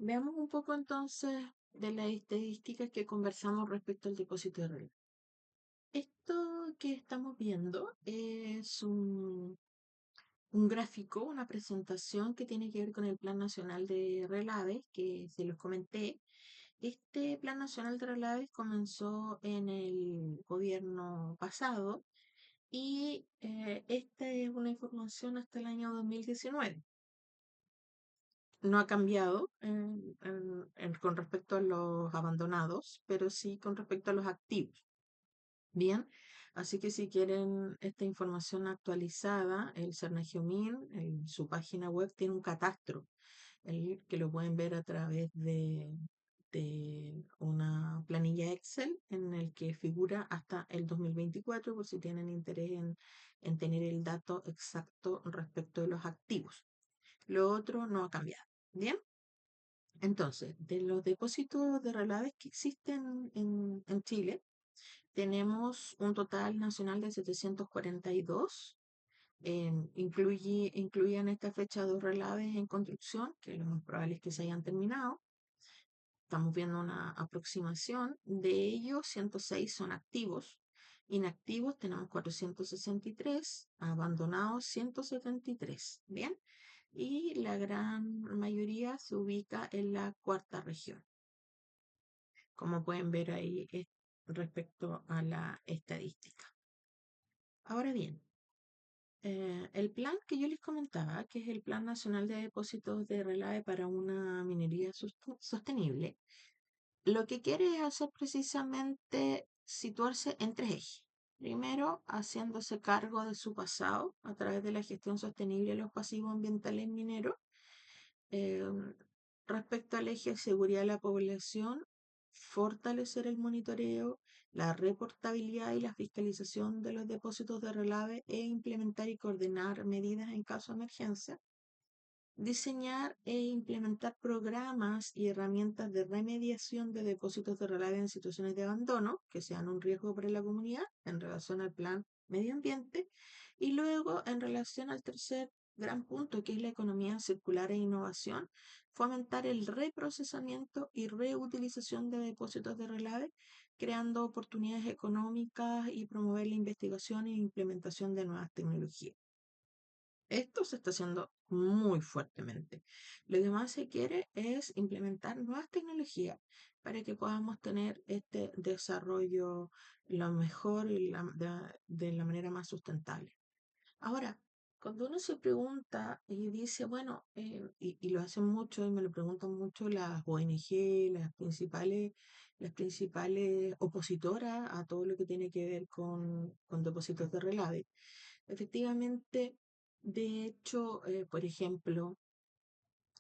Veamos un poco entonces de las estadísticas que conversamos respecto al depósito de relave. Esto que estamos viendo es un gráfico, una presentación que tiene que ver con el Plan Nacional de Relaves, que se los comenté. Este Plan Nacional de Relaves comenzó en el gobierno pasado y esta es una información hasta el año 2019. No ha cambiado con respecto a los abandonados, pero sí con respecto a los activos. Bien, así que si quieren esta información actualizada, el Cernagiomín, en su página web, tiene un catastro, que lo pueden ver a través de una planilla Excel en el que figura hasta el 2024, por si tienen interés en tener el dato exacto respecto de los activos. Lo otro no ha cambiado. Bien. Entonces, de los depósitos de relaves que existen en Chile, tenemos un total nacional de 742. Incluyen esta fecha dos relaves en construcción, que lo más probable es que se hayan terminado. Estamos viendo una aproximación. De ellos, 106 son activos. Inactivos tenemos 463, abandonados 173. Bien, y la gran mayoría se ubica en la cuarta región, como pueden ver ahí respecto a la estadística. Ahora bien, el plan que yo les comentaba, que es el Plan Nacional de Depósitos de Relave para una minería sostenible, lo que quiere es hacer precisamente situarse en tres ejes. Primero, haciéndose cargo de su pasado a través de la gestión sostenible de los pasivos ambientales mineros. Em, Respecto al eje de seguridad de la población, fortalecer el monitoreo, la reportabilidad y la fiscalización de los depósitos de relave e implementar y coordinar medidas en caso de emergencia. Diseñar e implementar programas y herramientas de remediación de depósitos de relave en situaciones de abandono que sean un riesgo para la comunidad en relación al plan medio ambiente. Y luego, en relación al tercer gran punto, que es la economía circular e innovación, fomentar el reprocesamiento y reutilización de depósitos de relave, creando oportunidades económicas y promover la investigación e implementación de nuevas tecnologías. Esto se está haciendo muy fuertemente. Lo que más se quiere es implementar nuevas tecnologías para que podamos tener este desarrollo lo mejor y de la manera más sustentable. Ahora, cuando uno se pregunta y dice, bueno, y lo hacen mucho y me lo preguntan mucho las ONG, las principales opositoras a todo lo que tiene que ver con depósitos de relave. Efectivamente, de hecho, por ejemplo,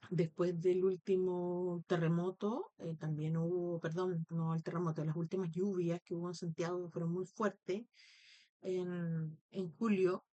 después del último terremoto, también hubo, perdón, no el terremoto, las últimas lluvias que hubo en Santiago que fueron muy fuertes en julio.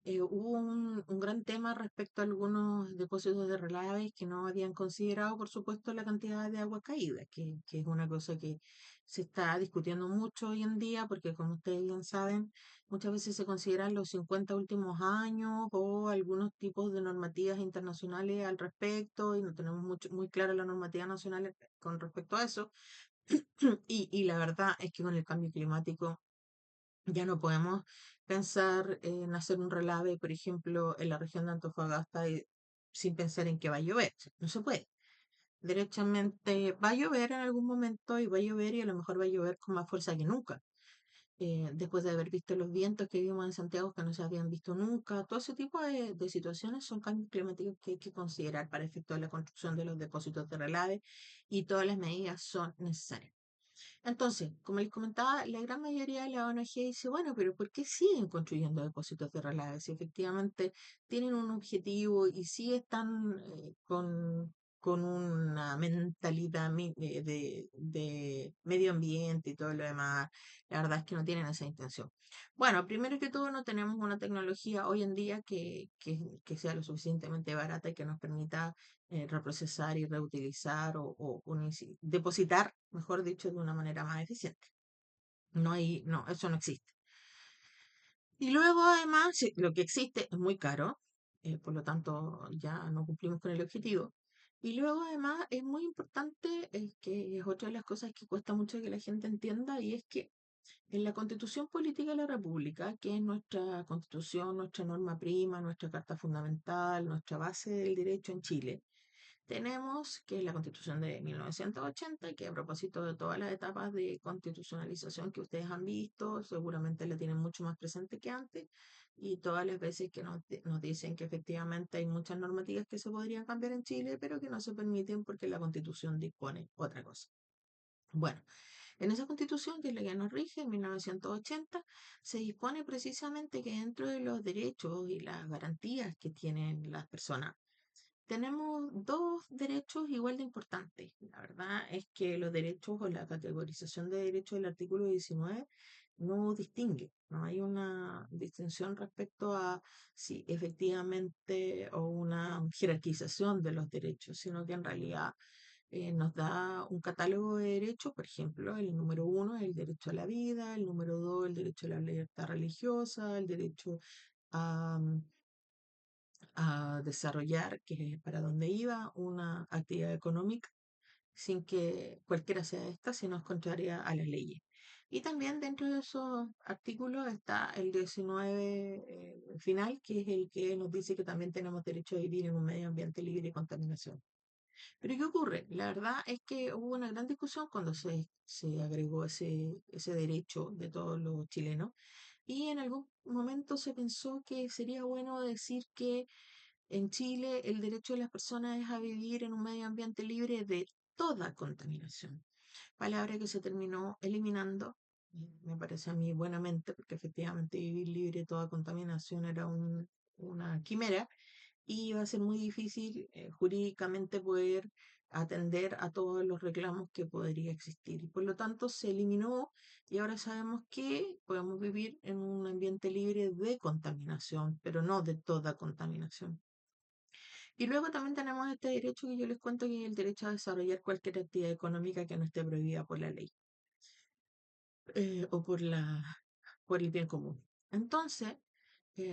Hubo un gran tema respecto a algunos depósitos de relaves que no habían considerado, por supuesto, la cantidad de agua caída, que es una cosa que se está discutiendo mucho hoy en día, porque como ustedes bien saben, muchas veces se consideran los 50 últimos años o algunos tipos de normativas internacionales al respecto, y no tenemos muy clara la normativa nacional con respecto a eso. Y la verdad es que con el cambio climático ya no podemos pensar en hacer un relave, por ejemplo, en la región de Antofagasta sin pensar en que va a llover. No se puede. Derechamente va a llover en algún momento y va a llover y a lo mejor va a llover con más fuerza que nunca. Después de haber visto los vientos que vimos en Santiago que no se habían visto nunca, todo ese tipo de situaciones son cambios climáticos que hay que considerar para efecto de la construcción de los depósitos de relave y todas las medidas son necesarias. Entonces, como les comentaba, la gran mayoría de la ONG dice, bueno, pero ¿por qué siguen construyendo depósitos de relave? Si efectivamente tienen un objetivo y sí están con una mentalidad de medio ambiente y todo lo demás, la verdad es que no tienen esa intención. Bueno, primero que todo, no tenemos una tecnología hoy en día que sea lo suficientemente barata y que nos permita reprocesar y reutilizar o depositar, mejor dicho, de una manera más eficiente. No, eso no existe. Y luego, además, lo que existe es muy caro, por lo tanto, ya no cumplimos con el objetivo. Y luego además es muy importante, que es otra de las cosas que cuesta mucho que la gente entienda, y es que en la Constitución Política de la República, que es nuestra Constitución, nuestra norma prima, nuestra Carta Fundamental, nuestra base del derecho en Chile, tenemos que es la Constitución de 1980, y que a propósito de todas las etapas de constitucionalización que ustedes han visto, seguramente la tienen mucho más presente que antes, y todas las veces que nos dicen que efectivamente hay muchas normativas que se podrían cambiar en Chile, pero que no se permiten porque la Constitución dispone otra cosa. Bueno, en esa Constitución, que es la que nos rige, en 1980, se dispone precisamente que dentro de los derechos y las garantías que tienen las personas, tenemos dos derechos igual de importantes. La verdad es que los derechos o la categorización de derechos del artículo 19 no distingue, no hay una distinción respecto a si efectivamente o una jerarquización de los derechos, sino que en realidad nos da un catálogo de derechos. Por ejemplo, el número uno es el derecho a la vida, el número dos el derecho a la libertad religiosa, el derecho a, a desarrollar, que es para donde iba, una actividad económica sin que cualquiera sea esta, sino es contraria a las leyes. Y también dentro de esos artículos está el 19 final, que es el que nos dice que también tenemos derecho a vivir en un medio ambiente libre de contaminación. Pero ¿qué ocurre? La verdad es que hubo una gran discusión cuando se agregó ese derecho de todos los chilenos, y en algún momento se pensó que sería bueno decir que en Chile el derecho de las personas es a vivir en un medio ambiente libre de toda contaminación, palabra que se terminó eliminando, me parece a mí buenamente, porque efectivamente vivir libre de toda contaminación era una quimera, y va a ser muy difícil jurídicamente poder atender a todos los reclamos que podría existir. Y por lo tanto se eliminó, y ahora sabemos que podemos vivir en un ambiente libre de contaminación, pero no de toda contaminación. Y luego también tenemos este derecho que yo les cuento, que es el derecho a desarrollar cualquier actividad económica que no esté prohibida por la ley, o por el bien común. Entonces,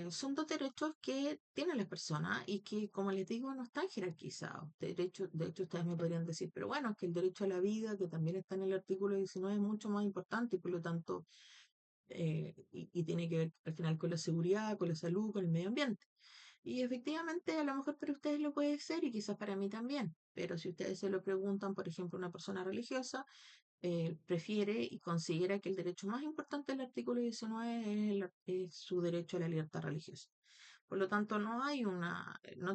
son dos derechos que tienen las personas y que, como les digo, no están jerarquizados. De hecho, ustedes me podrían decir, pero bueno, es que el derecho a la vida, que también está en el artículo 19, es mucho más importante, y por lo tanto, y tiene que ver al final con la seguridad, con la salud, con el medio ambiente. Y efectivamente, a lo mejor para ustedes lo puede ser, y quizás para mí también. Pero si ustedes se lo preguntan, por ejemplo, a una persona religiosa, prefiere y considera que el derecho más importante del artículo 19 es su derecho a la libertad religiosa. Por lo tanto, no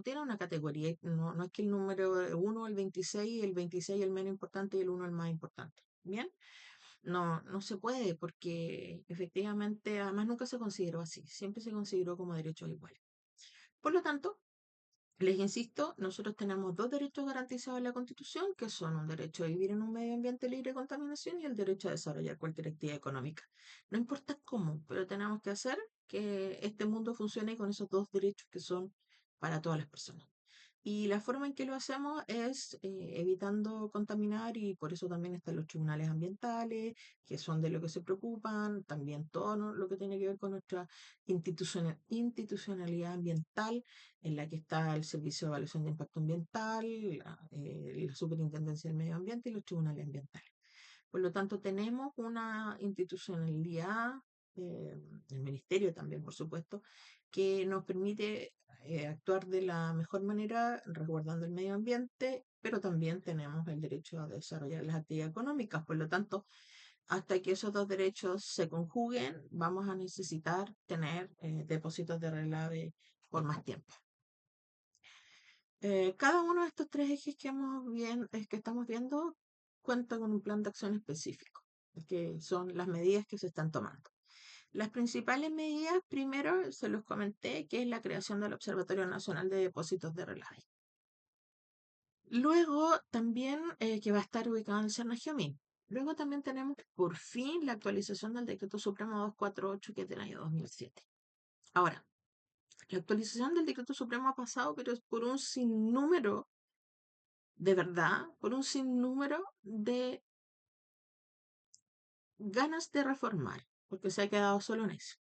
tiene una categoría, no es que el número uno el 26 el menos importante y el uno el más importante. ¿Bien? No, no se puede, porque efectivamente, además nunca se consideró así, siempre se consideró como derechos iguales. Por lo tanto, les insisto, nosotros tenemos dos derechos garantizados en la Constitución, que son un derecho a vivir en un medio ambiente libre de contaminación y el derecho a desarrollar cualquier actividad económica. No importa cómo, pero tenemos que hacer que este mundo funcione con esos dos derechos que son para todas las personas. Y la forma en que lo hacemos es evitando contaminar, y por eso también están los tribunales ambientales, que son de lo que se preocupan, también todo lo que tiene que ver con nuestra institucionalidad ambiental, en la que está el Servicio de Evaluación de Impacto Ambiental, la Superintendencia del Medio Ambiente y los tribunales ambientales. Por lo tanto, tenemos una institucionalidad, eh, el ministerio también, por supuesto, que nos permite actuar de la mejor manera, resguardando el medio ambiente, pero también tenemos el derecho a desarrollar las actividades económicas. Por lo tanto, hasta que esos dos derechos se conjuguen, vamos a necesitar tener depósitos de relave por más tiempo. Cada uno de estos tres ejes que estamos viendo cuenta con un plan de acción específico, que son las medidas que se están tomando. Las principales medidas, primero se los comenté, que es la creación del Observatorio Nacional de Depósitos de Relave. Luego también, que va a estar ubicado en el Cernagiomín. Luego también tenemos por fin la actualización del Decreto Supremo 248, que es del año 2007. Ahora, la actualización del Decreto Supremo ha pasado, pero es por un sinnúmero, de verdad, por un sinnúmero de ganas de reformar, porque se ha quedado solo en eso.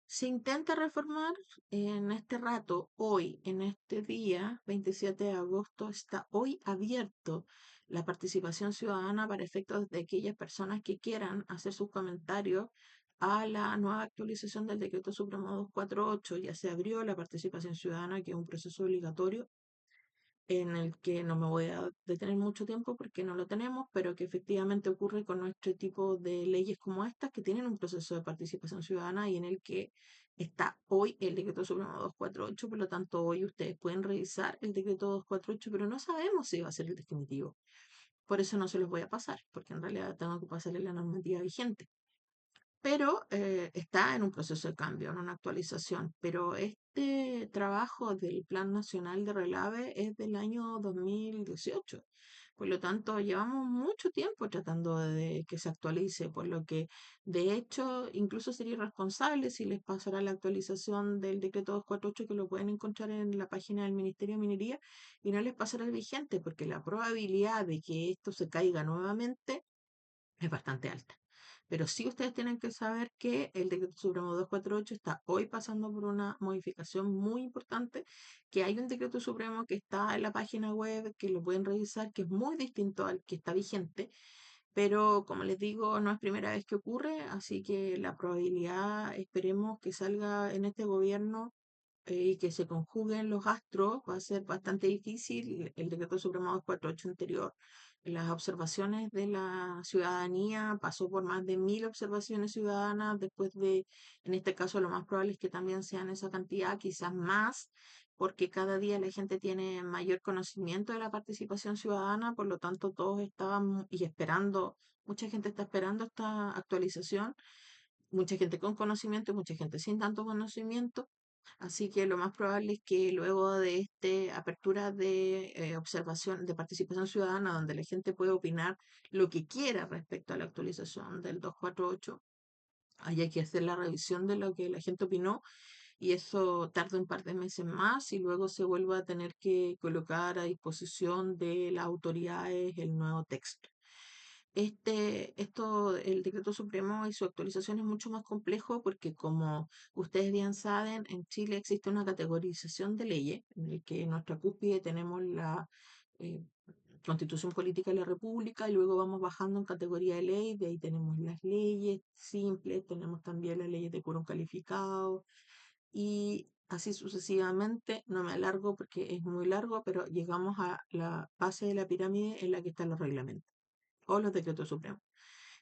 Se intenta reformar en este rato, hoy, en este día, 27 de agosto, está hoy abierto la participación ciudadana para efectos de aquellas personas que quieran hacer sus comentarios a la nueva actualización del Decreto Supremo 248. Ya se abrió la participación ciudadana, que es un proceso obligatorio en el que no me voy a detener mucho tiempo porque no lo tenemos, pero que efectivamente ocurre con nuestro tipo de leyes como estas, que tienen un proceso de participación ciudadana y en el que está hoy el decreto supremo 248. Por lo tanto hoy ustedes pueden revisar el decreto 248, pero no sabemos si va a ser el definitivo. Por eso no se los voy a pasar, porque en realidad tengo que pasarle la normativa vigente, pero está en un proceso de cambio, en una actualización. Pero este trabajo del Plan Nacional de Relave es del año 2018. Por lo tanto, llevamos mucho tiempo tratando de que se actualice, por lo que, de hecho, incluso sería irresponsable si les pasara la actualización del decreto 248, que lo pueden encontrar en la página del Ministerio de Minería, y no les pasara el vigente, porque la probabilidad de que esto se caiga nuevamente es bastante alta. Pero sí ustedes tienen que saber que el Decreto Supremo 248 está hoy pasando por una modificación muy importante, que hay un Decreto Supremo que está en la página web, que lo pueden revisar, que es muy distinto al que está vigente, pero como les digo, no es primera vez que ocurre, así que la probabilidad, esperemos que salga en este gobierno y que se conjuguen los astros, va a ser bastante difícil. El decreto supremo 248 anterior, las observaciones de la ciudadanía, pasó por más de 1000 observaciones ciudadanas, después de, en este caso lo más probable es que también sean esa cantidad, quizás más, porque cada día la gente tiene mayor conocimiento de la participación ciudadana, por lo tanto todos estaban y esperando, mucha gente está esperando esta actualización, mucha gente con conocimiento y mucha gente sin tanto conocimiento. Así que lo más probable es que luego de esta apertura de observación, de participación ciudadana, donde la gente puede opinar lo que quiera respecto a la actualización del 248, haya que hacer la revisión de lo que la gente opinó y eso tarda un par de meses más y luego se vuelva a tener que colocar a disposición de las autoridades el nuevo texto. El decreto supremo y su actualización es mucho más complejo porque, como ustedes bien saben, en Chile existe una categorización de leyes, en el que en nuestra cúspide tenemos la eh, Constitución Política de la República y luego vamos bajando en categoría de ley, de ahí tenemos las leyes simples, tenemos también las leyes de quórum calificado y así sucesivamente. No me alargo porque es muy largo, pero llegamos a la base de la pirámide en la que están los reglamentos o los decretos supremos.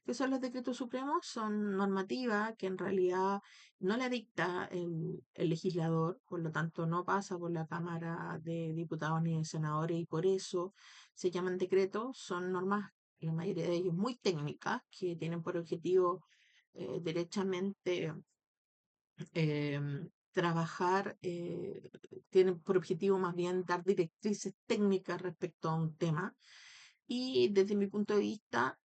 ¿Qué son los decretos supremos? Son normativa que en realidad no la dicta el legislador, por lo tanto no pasa por la Cámara de Diputados ni de Senadores y por eso se llaman decretos. Son normas, la mayoría de ellos muy técnicas, que tienen por objetivo derechamente trabajar, tienen por objetivo más bien dar directrices técnicas respecto a un tema. Y desde mi punto de vista,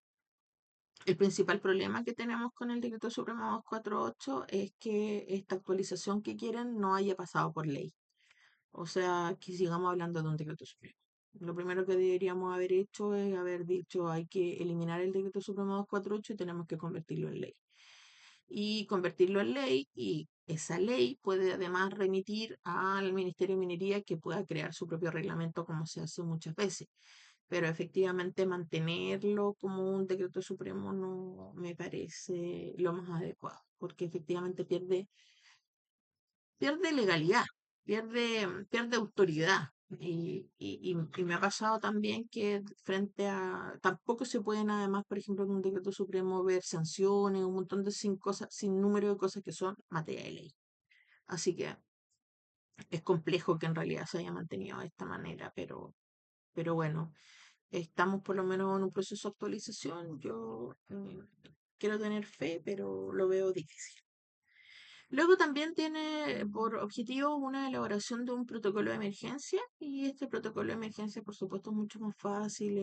el principal problema que tenemos con el Decreto Supremo 248 es que esta actualización que quieren no haya pasado por ley. O sea, que sigamos hablando de un Decreto Supremo. Lo primero que deberíamos haber hecho es haber dicho hay que eliminar el Decreto Supremo 248 y tenemos que convertirlo en ley. Y convertirlo en ley, y esa ley puede además remitir al Ministerio de Minería, que pueda crear su propio reglamento como se hace muchas veces, pero efectivamente mantenerlo como un decreto supremo no me parece lo más adecuado, porque efectivamente pierde legalidad, pierde autoridad. Y me ha pasado también que frente a, tampoco se pueden además, por ejemplo, en un decreto supremo ver sanciones, un montón de sin cosas, sin número de cosas que son materia de ley. Así que es complejo que en realidad se haya mantenido de esta manera, pero bueno, estamos por lo menos en un proceso de actualización. Yo quiero tener fe, pero lo veo difícil. Luego también tiene por objetivo una elaboración de un protocolo de emergencia y este protocolo de emergencia, por supuesto, es mucho más fácil,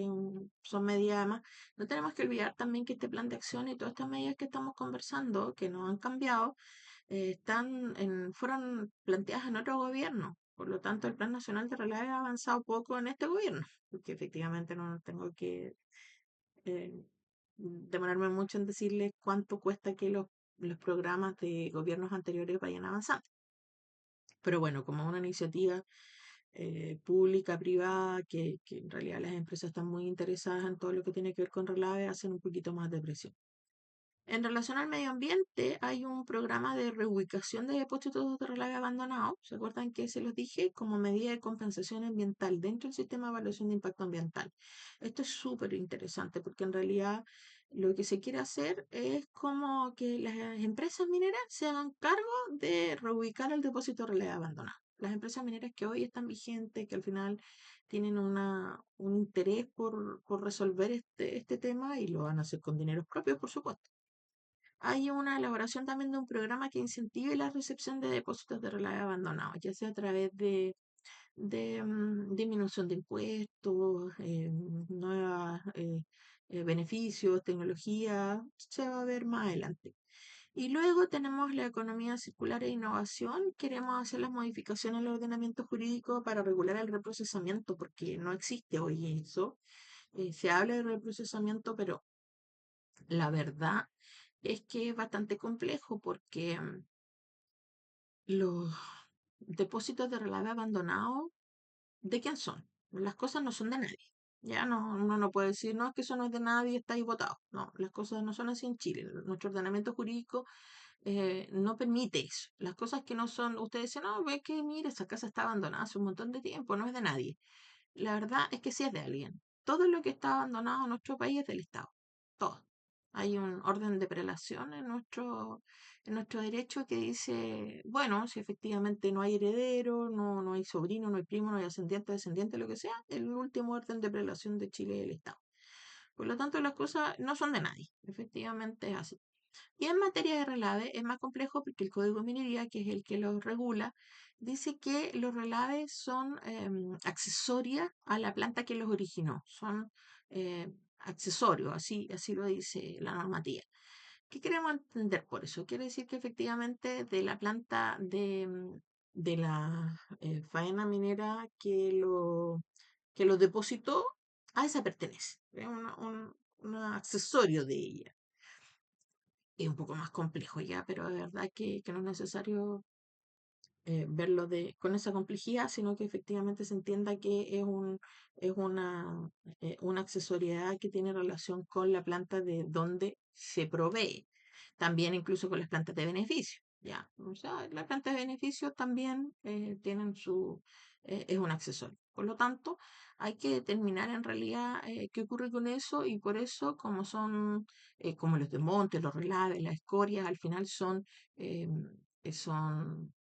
son medidas además. No tenemos que olvidar también que este plan de acción y todas estas medidas que estamos conversando, que no han cambiado, fueron planteadas en otro gobierno. Por lo tanto, el Plan Nacional de Relave ha avanzado poco en este gobierno, porque efectivamente no tengo que eh, demorarme mucho en decirles cuánto cuesta que los los programas de gobiernos anteriores vayan avanzando. Pero bueno, como una iniciativa pública, privada, que en realidad las empresas están muy interesadas en todo lo que tiene que ver con Relave, hacen un poquito más de presión. En relación al medio ambiente, hay un programa de reubicación de depósitos de relave abandonados. ¿Se acuerdan que se los dije? Como medida de compensación ambiental dentro del sistema de evaluación de impacto ambiental. Esto es súper interesante porque en realidad lo que se quiere hacer es como que las empresas mineras se hagan cargo de reubicar el depósito de relave abandonado. Las empresas mineras que hoy están vigentes, que al final tienen un interés por resolver este tema y lo van a hacer con dineros propios, por supuesto. Hay una elaboración también de un programa que incentive la recepción de depósitos de relave abandonados, ya sea a través de disminución de impuestos, nuevos beneficios, tecnología, se va a ver más adelante. Y luego tenemos la economía circular e innovación. Queremos hacer las modificaciones al ordenamiento jurídico para regular el reprocesamiento, porque no existe hoy eso. Se habla de reprocesamiento, pero la verdad es que es bastante complejo porque los depósitos de relave abandonado, ¿de quién son? Las cosas no son de nadie. Ya no, uno no puede decir, no, es que eso no es de nadie, está ahí votado. No, las cosas no son así en Chile. Nuestro ordenamiento jurídico no permite eso. Las cosas que no son, ustedes dicen, no, ve que mira, esa casa está abandonada hace un montón de tiempo, no es de nadie. La verdad es que sí es de alguien. Todo lo que está abandonado en nuestro país es del Estado. Todo. Hay un orden de prelación en nuestro derecho que dice, bueno, si efectivamente no hay heredero, no hay sobrino, no hay primo, no hay ascendiente, descendiente, lo que sea, el último orden de prelación de Chile es el Estado. Por lo tanto, las cosas no son de nadie. Efectivamente es así. Y en materia de relave es más complejo porque el Código de Minería, que es el que los regula, dice que los relaves son accesorias a la planta que los originó, son accesorios, así lo dice la normativa. ¿Qué queremos entender por eso? Quiere decir que efectivamente de la planta de la faena minera que lo depositó, a esa pertenece, es un accesorio de ella. Es un poco más complejo ya, pero de verdad que no es necesario verlo con esa complejidad, sino que efectivamente se entienda que es una accesoriedad que tiene relación con la planta de donde se provee. También incluso con las plantas de beneficio. Ya, o sea, las plantas de beneficio también tienen es un accesorio. Por lo tanto, hay que determinar en realidad qué ocurre con eso y por eso, como como los desmontes, los relaves, las escorias, al final eh, son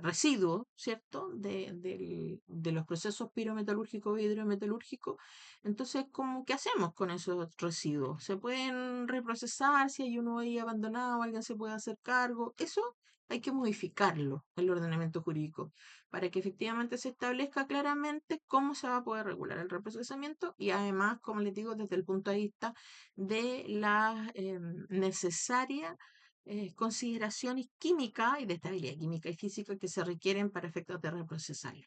residuos, ¿cierto? De los procesos pirometalúrgicos e hidrometalúrgicos. Entonces, ¿qué hacemos con esos residuos? ¿Se pueden reprocesar? Si hay uno ahí abandonado, alguien se puede hacer cargo. Eso hay que modificarlo, el ordenamiento jurídico, para que efectivamente se establezca claramente cómo se va a poder regular el reprocesamiento y además, como les digo, desde el punto de vista de la necesaria consideraciones químicas y de estabilidad química y física que se requieren para efectos de reprocesarlo.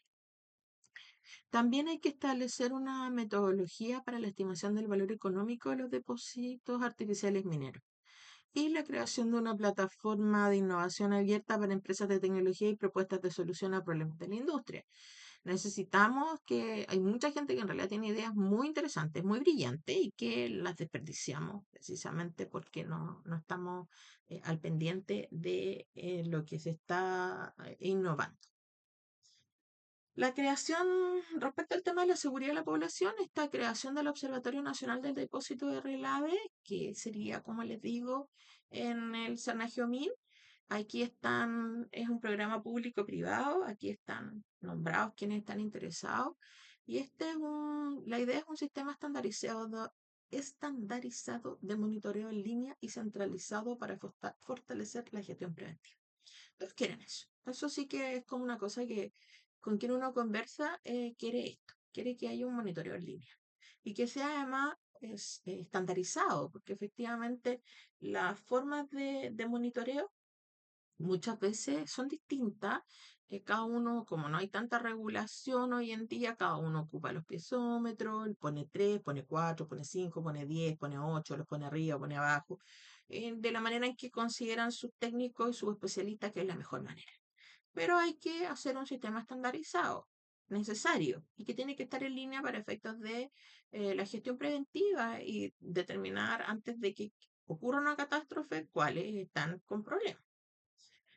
También hay que establecer una metodología para la estimación del valor económico de los depósitos artificiales mineros y la creación de una plataforma de innovación abierta para empresas de tecnología y propuestas de solución a problemas de la industria. Necesitamos que hay mucha gente que en realidad tiene ideas muy interesantes, muy brillantes y que las desperdiciamos precisamente porque no estamos al pendiente de lo que se está innovando. La creación, respecto al tema de la seguridad de la población, esta creación del Observatorio Nacional del Depósito de Relave, que sería, como les digo, en el Cernagiomín. Aquí es un programa público-privado, aquí están nombrados quienes están interesados. Y la idea es un sistema estandarizado de monitoreo en línea y centralizado para fortalecer la gestión preventiva. Entonces quieren eso. Eso sí que es como una cosa que con quien uno conversa quiere esto, quiere que haya un monitoreo en línea y que sea además estandarizado, porque efectivamente las formas de monitoreo muchas veces son distintas. Cada uno, como no hay tanta regulación hoy en día, cada uno ocupa los piezómetros, pone 3, pone 4, pone 5, pone 10, pone 8, los pone arriba, pone abajo, de la manera en que consideran sus técnicos y sus especialistas que es la mejor manera. Pero hay que hacer un sistema estandarizado, necesario, y que tiene que estar en línea para efectos de la gestión preventiva y determinar antes de que ocurra una catástrofe cuáles están con problemas.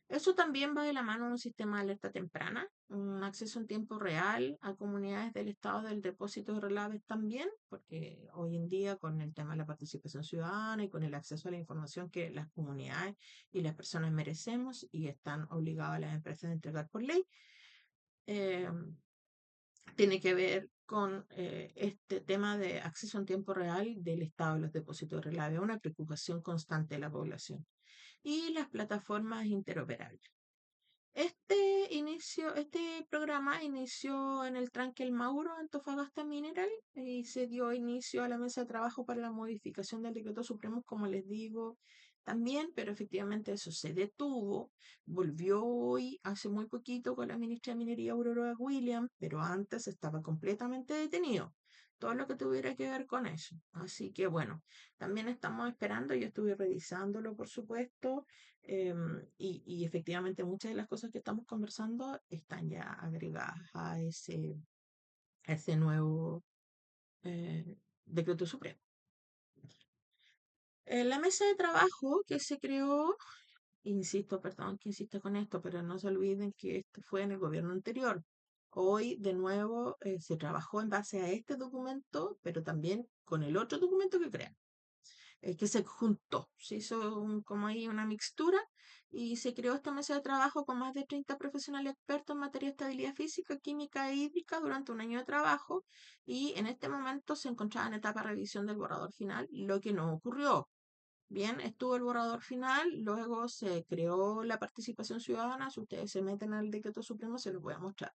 Eso también va de la mano de un sistema de alerta temprana, un acceso en tiempo real a comunidades del estado del depósito de relaves también, porque hoy en día con el tema de la participación ciudadana y con el acceso a la información que las comunidades y las personas merecemos y están obligadas las empresas a entregar por ley, eh, tiene que ver con este tema de acceso en tiempo real del estado de los depósitos de relave, una preocupación constante de la población. Y las plataformas interoperables. Este programa inició en el Tranque El Mauro, Antofagasta Mineral, y se dio inicio a la mesa de trabajo para la modificación del decreto supremo, como les digo, también, pero efectivamente eso se detuvo, volvió hoy, hace muy poquito, con la ministra de Minería, Aurora Williams, pero antes estaba completamente detenido, todo lo que tuviera que ver con eso. Así que bueno, también estamos esperando, yo estuve revisándolo, por supuesto, y efectivamente muchas de las cosas que estamos conversando están ya agregadas a ese nuevo decreto supremo. La mesa de trabajo que se creó, insisto, perdón que insista con esto, pero no se olviden que esto fue en el gobierno anterior. Hoy, de nuevo, se trabajó en base a este documento, pero también con el otro documento que crean. Que se juntó, se hizo como ahí una mixtura y se creó esta mesa de trabajo con más de 30 profesionales expertos en materia de estabilidad física, química e hídrica durante un año de trabajo y en este momento se encontraba en etapa de revisión del borrador final, lo que no ocurrió. Bien, estuvo el borrador final, luego se creó la participación ciudadana, si ustedes se meten al decreto supremo se los voy a mostrar.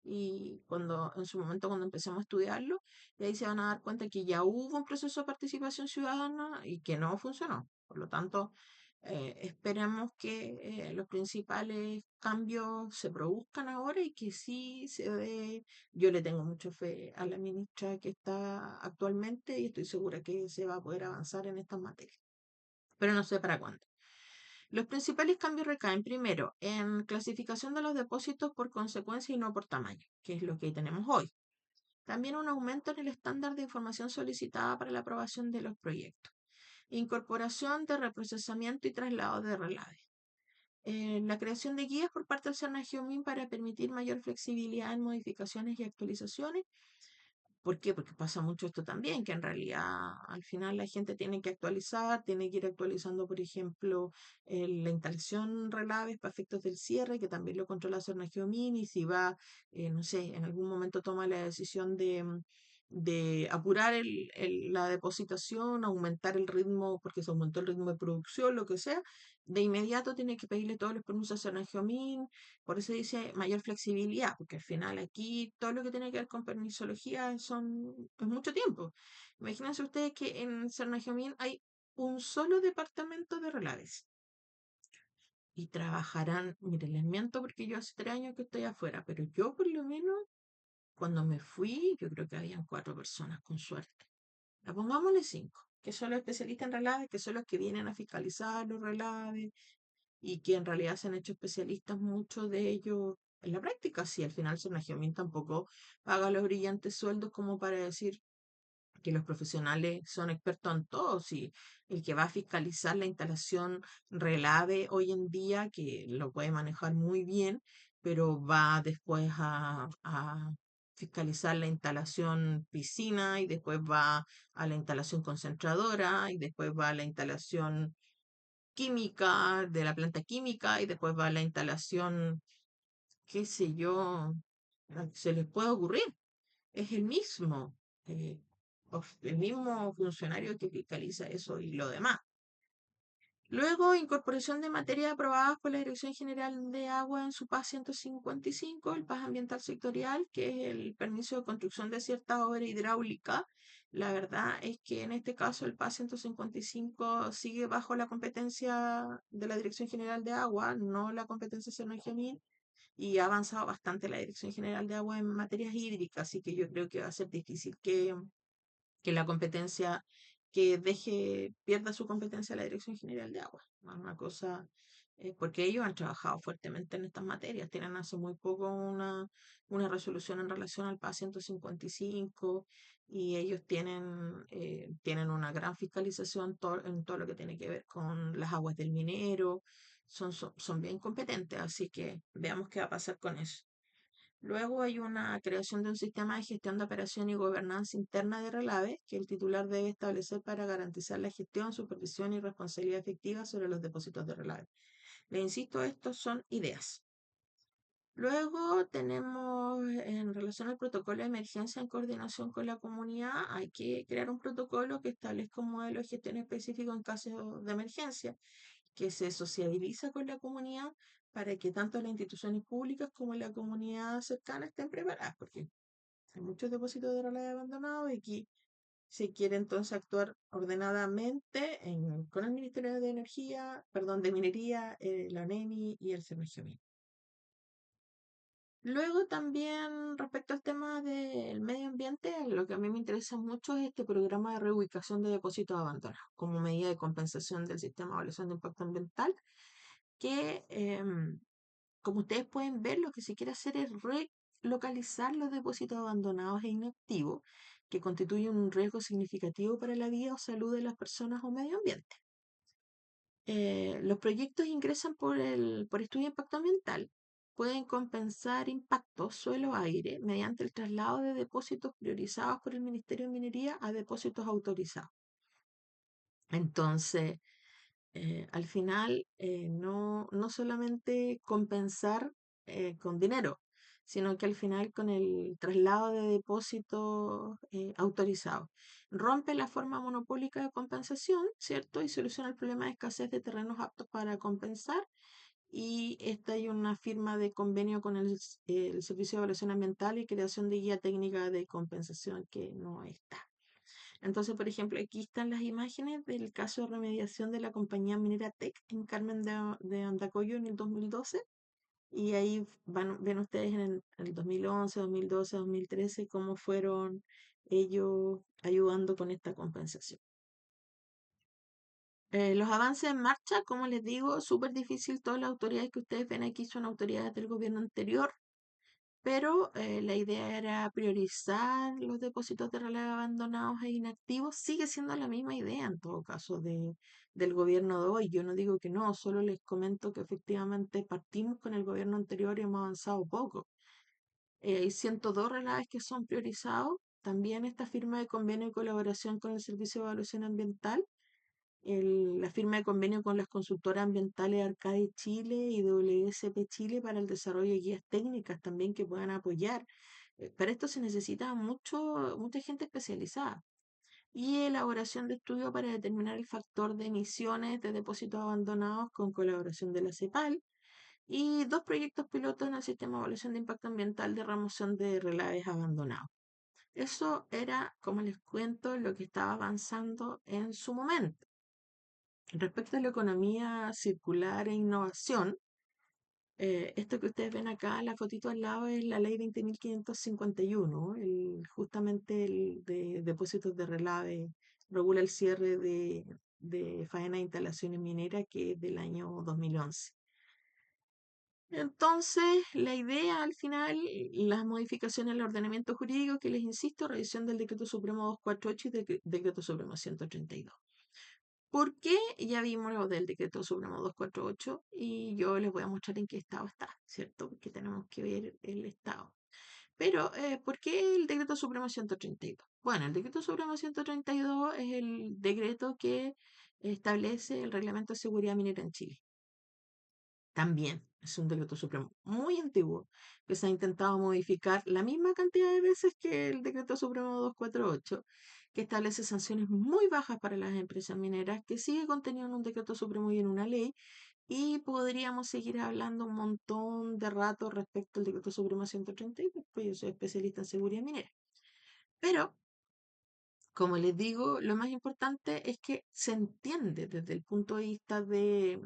Y cuando, en su momento, cuando empecemos a estudiarlo, y ahí se van a dar cuenta que ya hubo un proceso de participación ciudadana y que no funcionó. Por lo tanto, esperemos que los principales cambios se produzcan ahora y que sí se dé. Yo le tengo mucha fe a la ministra que está actualmente y estoy segura que se va a poder avanzar en estas materias, pero no sé para cuándo. Los principales cambios recaen primero en clasificación de los depósitos por consecuencia y no por tamaño, que es lo que tenemos hoy. También un aumento en el estándar de información solicitada para la aprobación de los proyectos. Incorporación de reprocesamiento y traslado de relaves. La creación de guías por parte del CERNAGEOMIN para permitir mayor flexibilidad en modificaciones y actualizaciones. ¿Por qué? Porque pasa mucho esto también, que en realidad al final la gente tiene que actualizar, tiene que ir actualizando, por ejemplo, la instalación relaves para efectos del cierre, que también lo controla Sergio Mini, si va, no sé, en algún momento toma la decisión de apurar la depositación, aumentar el ritmo, porque se aumentó el ritmo de producción, lo que sea, de inmediato tiene que pedirle todos los permisos a Sergio Min, por eso dice mayor flexibilidad, porque al final aquí todo lo que tiene que ver con permisología es mucho tiempo. Imagínense ustedes que en Cernagiomín hay un solo departamento de relaves y trabajarán, miren, les miento porque yo hace 3 años que estoy afuera, pero yo por lo menos cuando me fui, yo creo que habían 4 personas con suerte. La pongámosle 5, que son los especialistas en relaves, que son los que vienen a fiscalizar los relaves, y que en realidad se han hecho especialistas muchos de ellos en la práctica. Si al final Sonagiomín tampoco paga los brillantes sueldos como para decir que los profesionales son expertos en todo, si el que va a fiscalizar la instalación relave hoy en día, que lo puede manejar muy bien, pero va después a fiscalizar la instalación piscina y después va a la instalación concentradora y después va a la instalación química, de la planta química y después va la instalación, qué sé yo, la que se les puede ocurrir. Es eh, el mismo funcionario que fiscaliza eso y lo demás. Luego, incorporación de materias aprobadas por la Dirección General de Agua en su PAS 155, el PAS ambiental sectorial, que es el permiso de construcción de cierta obra hidráulica. La verdad es que en este caso el PAS 155 sigue bajo la competencia de la Dirección General de Agua, no la competencia Cernagiamin, y ha avanzado bastante la Dirección General de Agua en materias hídricas, así que yo creo que va a ser difícil que la competencia, que pierda su competencia la Dirección General de Agua. Es una cosa, porque ellos han trabajado fuertemente en estas materias, tienen hace muy poco una resolución en relación al PA 155 y ellos tienen una gran fiscalización en todo lo que tiene que ver con las aguas del minero, son bien competentes, así que veamos qué va a pasar con eso. Luego hay una creación de un sistema de gestión de operación y gobernanza interna de Relave que el titular debe establecer para garantizar la gestión, supervisión y responsabilidad efectiva sobre los depósitos de Relave. Le insisto, estos son ideas. Luego tenemos en relación al protocolo de emergencia en coordinación con la comunidad, hay que crear un protocolo que establezca un modelo de gestión específico en caso de emergencia, que se sociabiliza con la comunidad para que tanto las instituciones públicas como la comunidad cercana estén preparadas, porque hay muchos depósitos de relave abandonados y aquí se quiere entonces actuar ordenadamente con el Ministerio de Energía, perdón, de Minería, la ONEMI y el Cernagiomín. Luego también respecto al tema del medio ambiente, lo que a mí me interesa mucho es este programa de reubicación de depósitos abandonados como medida de compensación del sistema de evaluación de impacto ambiental, que como ustedes pueden ver, lo que se quiere hacer es relocalizar los depósitos abandonados e inactivos que constituyen un riesgo significativo para la vida o salud de las personas o medio ambiente. Los proyectos ingresan por estudio de impacto ambiental. Pueden compensar impactos suelo-aire mediante el traslado de depósitos priorizados por el Ministerio de Minería a depósitos autorizados. Entonces, al final, no solamente compensar con dinero, sino que al final con el traslado de depósitos autorizados. Rompe la forma monopólica de compensación, ¿cierto? Y soluciona el problema de escasez de terrenos aptos para compensar. Y esta hay una firma de convenio con el Servicio de Evaluación Ambiental y creación de guía técnica de compensación que no está. Entonces, por ejemplo, aquí están las imágenes del caso de remediación de la compañía minera Tec en Carmen de Andacollo en el 2012. Y ahí ven ustedes en el 2011, 2012, 2013 cómo fueron ellos ayudando con esta compensación. Los avances en marcha, como les digo, súper difícil. Todas las autoridades que ustedes ven aquí son autoridades del gobierno anterior, pero la idea era priorizar los depósitos de relave abandonados e inactivos. Sigue siendo la misma idea en todo caso del gobierno de hoy. Yo no digo que no, solo les comento que efectivamente partimos con el gobierno anterior y hemos avanzado poco. Hay 102 relaves que son priorizados. También esta firma de convenio y colaboración con el Servicio de Evaluación Ambiental, la firma de convenio con las consultoras ambientales Arcade Chile y WSP Chile para el desarrollo de guías técnicas también que puedan apoyar. Para esto se necesita mucha gente especializada. Y elaboración de estudios para determinar el factor de emisiones de depósitos abandonados con colaboración de la CEPAL. Y dos proyectos pilotos en el sistema de evaluación de impacto ambiental de remoción de relaves abandonados. Eso era, como les cuento, lo que estaba avanzando en su momento. Respecto a la economía circular e innovación, esto que ustedes ven acá, la fotito al lado, es la ley 20.551, justamente el de depósitos de relave, regula el cierre de faena de instalaciones mineras, que es del año 2011. Entonces, la idea al final, las modificaciones al ordenamiento jurídico, que les insisto, revisión del Decreto Supremo 248 y del Decreto Supremo 132. ¿Por qué? Ya vimos lo del Decreto Supremo 248 y yo les voy a mostrar en qué estado está, ¿cierto? Porque tenemos que ver el estado. Pero, ¿por qué el Decreto Supremo 132? Bueno, el Decreto Supremo 132 es el decreto que establece el Reglamento de Seguridad Minera en Chile. También Es un decreto supremo muy antiguo que se ha intentado modificar la misma cantidad de veces que el decreto supremo 248, que establece sanciones muy bajas para las empresas mineras, que sigue contenido en un decreto supremo y en una ley, y podríamos seguir hablando un montón de rato respecto al decreto supremo 132, pues yo soy especialista en seguridad minera. Pero, como les digo, lo más importante es que se entiende desde el punto de vista de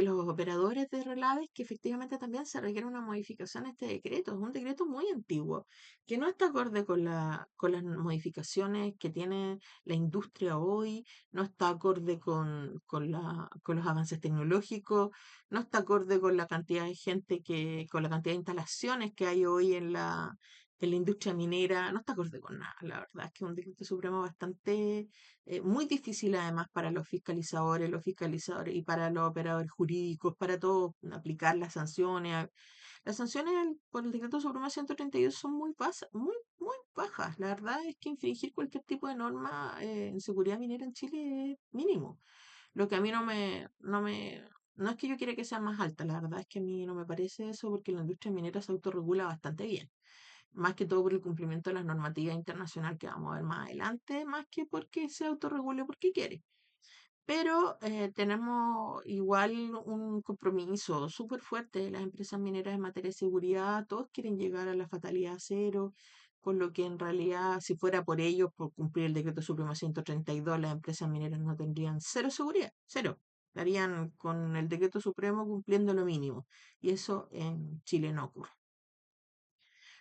los operadores de relaves que efectivamente también se requiere una modificación a este decreto. Es un decreto muy antiguo, que no está acorde con las modificaciones que tiene la industria hoy, no está acorde con los avances tecnológicos, no está acorde con la cantidad de gente con la cantidad de instalaciones que hay hoy en la industria minera, no está acorde con nada. La verdad es que es un decreto supremo bastante muy difícil además para los fiscalizadores y para los operadores jurídicos, para todos aplicar las sanciones. Las sanciones por el decreto supremo 132 son muy bajas. La verdad es que infringir cualquier tipo de norma en seguridad minera en Chile es mínimo. Lo que a mí no es que yo quiera que sea más alta, la verdad es que a mí no me parece eso porque la industria minera se autorregula bastante bien, más que todo por el cumplimiento de las normativas internacionales que vamos a ver más adelante, más que porque se autorregule porque quiere. Pero tenemos igual un compromiso súper fuerte de las empresas mineras en materia de seguridad. Todos quieren llegar a la fatalidad cero, con lo que en realidad, si fuera por ellos, por cumplir el decreto supremo 132, las empresas mineras no tendrían cero seguridad, cero. Estarían con el decreto supremo cumpliendo lo mínimo. Y eso en Chile no ocurre.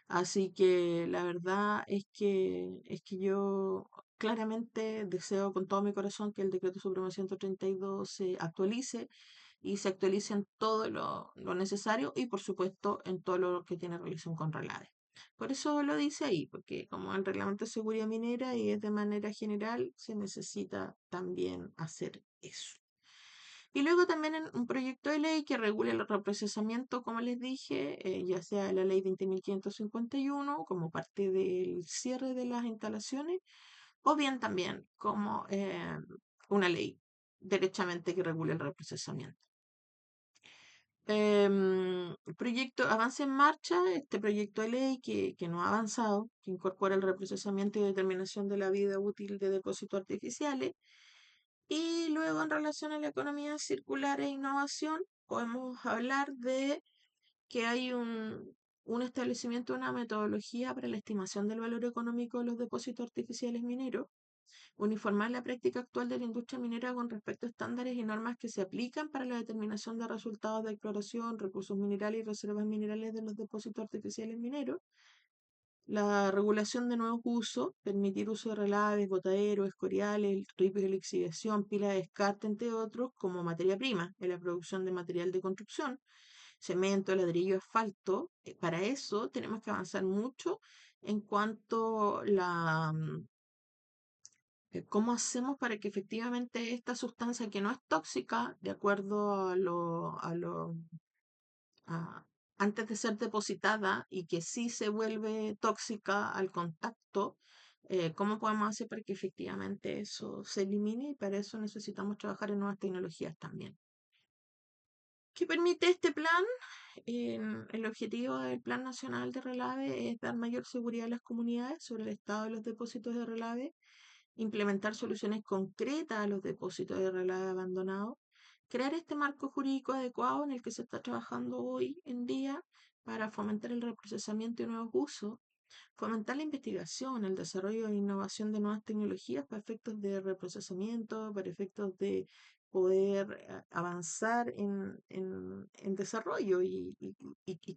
Así que la verdad es que yo claramente deseo con todo mi corazón que el decreto supremo 132 se actualice y se actualice en todo lo necesario y por supuesto en todo lo que tiene relación con relaves. Por eso lo dice ahí, porque como el reglamento de seguridad minera y es de manera general, se necesita también hacer eso. Y luego también en un proyecto de ley que regule el reprocesamiento, como les dije, ya sea la ley 20.551 como parte del cierre de las instalaciones, o bien también como una ley derechamente que regule el reprocesamiento. El proyecto avanza en marcha, este proyecto de ley que no ha avanzado, que incorpora el reprocesamiento y determinación de la vida útil de depósitos artificiales. Y luego en relación a la economía circular e innovación, podemos hablar de que hay un establecimiento de una metodología para la estimación del valor económico de los depósitos artificiales mineros, uniformar la práctica actual de la industria minera con respecto a estándares y normas que se aplican para la determinación de resultados de exploración, recursos minerales y reservas minerales de los depósitos artificiales mineros, la regulación de nuevos usos, permitir uso de relaves, botaderos, escoriales, ripio de lixiviación, pila de descarte, entre otros, como materia prima en la producción de material de construcción, cemento, ladrillo, asfalto. Para eso tenemos que avanzar mucho en cuanto cómo hacemos para que efectivamente esta sustancia que no es tóxica, de acuerdo a- antes de ser depositada y que sí se vuelve tóxica al contacto, ¿cómo podemos hacer para que efectivamente eso se elimine? Y para eso necesitamos trabajar en nuevas tecnologías también. ¿Qué permite este plan? El objetivo del Plan Nacional de Relave es dar mayor seguridad a las comunidades sobre el estado de los depósitos de relave, implementar soluciones concretas a los depósitos de relave abandonados, crear este marco jurídico adecuado en el que se está trabajando hoy en día para fomentar el reprocesamiento y nuevos usos, fomentar la investigación, el desarrollo e innovación de nuevas tecnologías para efectos de reprocesamiento, para efectos de poder avanzar en desarrollo y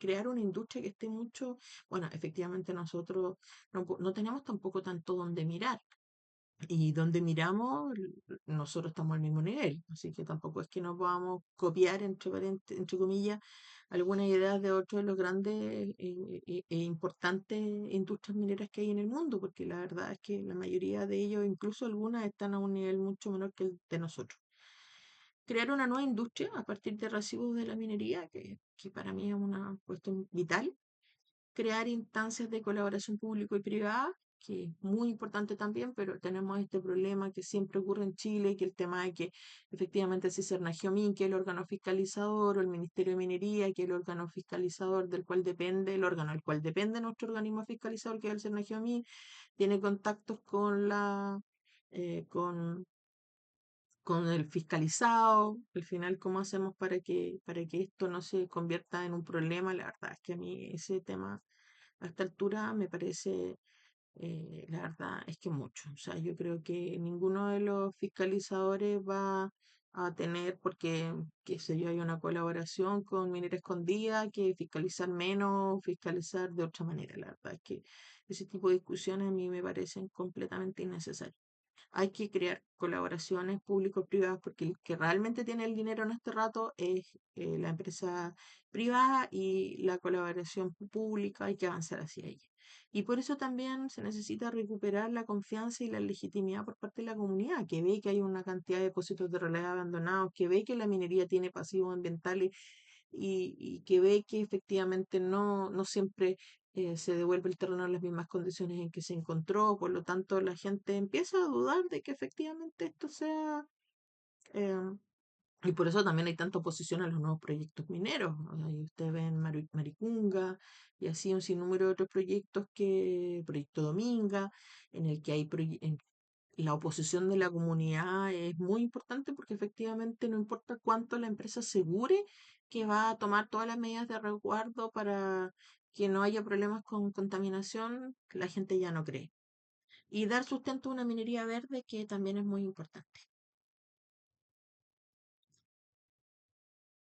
crear una industria que esté mucho, bueno, efectivamente nosotros no tenemos tampoco tanto donde mirar. Y donde miramos, nosotros estamos al mismo nivel, así que tampoco es que nos podamos copiar, entre comillas, algunas ideas de otros de los grandes e importantes industrias mineras que hay en el mundo, porque la verdad es que la mayoría de ellos, incluso algunas, están a un nivel mucho menor que el de nosotros. Crear una nueva industria a partir de residuos de la minería, que para mí es una cuestión vital. Crear instancias de colaboración público y privada que es muy importante también, pero tenemos este problema que siempre ocurre en Chile, que el tema de que efectivamente si Cernagiomín, que es el órgano fiscalizador, o el Ministerio de Minería, que es el órgano fiscalizador del cual depende, el órgano del cual depende nuestro organismo fiscalizador, que es el Cernagiomín, tiene contactos con eh, con, con el fiscalizado. Al final, ¿cómo hacemos para que esto no se convierta en un problema? La verdad es que a mí ese tema a esta altura me parece, la verdad es que mucho. O sea, yo creo que ninguno de los fiscalizadores va a tener, porque, qué sé yo, hay una colaboración con Minera Escondida, que fiscalizar menos, fiscalizar de otra manera. La verdad es que ese tipo de discusiones a mí me parecen completamente innecesarias. Hay que crear colaboraciones público-privadas porque el que realmente tiene el dinero en este rato es la empresa privada, y la colaboración pública hay que avanzar hacia ella. Y por eso también se necesita recuperar la confianza y la legitimidad por parte de la comunidad, que ve que hay una cantidad de depósitos de relieve abandonados, que ve que la minería tiene pasivos ambientales, y que ve que efectivamente no siempre se devuelve el terreno en las mismas condiciones en que se encontró. Por lo tanto, la gente empieza a dudar de que efectivamente esto sea... em, y por eso también hay tanta oposición a los nuevos proyectos mineros. O sea, y ustedes ven Maricunga y así un sinnúmero de otros proyectos, que Proyecto Dominga, en el que hay la oposición de la comunidad es muy importante, porque efectivamente no importa cuánto la empresa asegure que va a tomar todas las medidas de resguardo para que no haya problemas con contaminación, la gente ya no cree. Y dar sustento a una minería verde, que también es muy importante.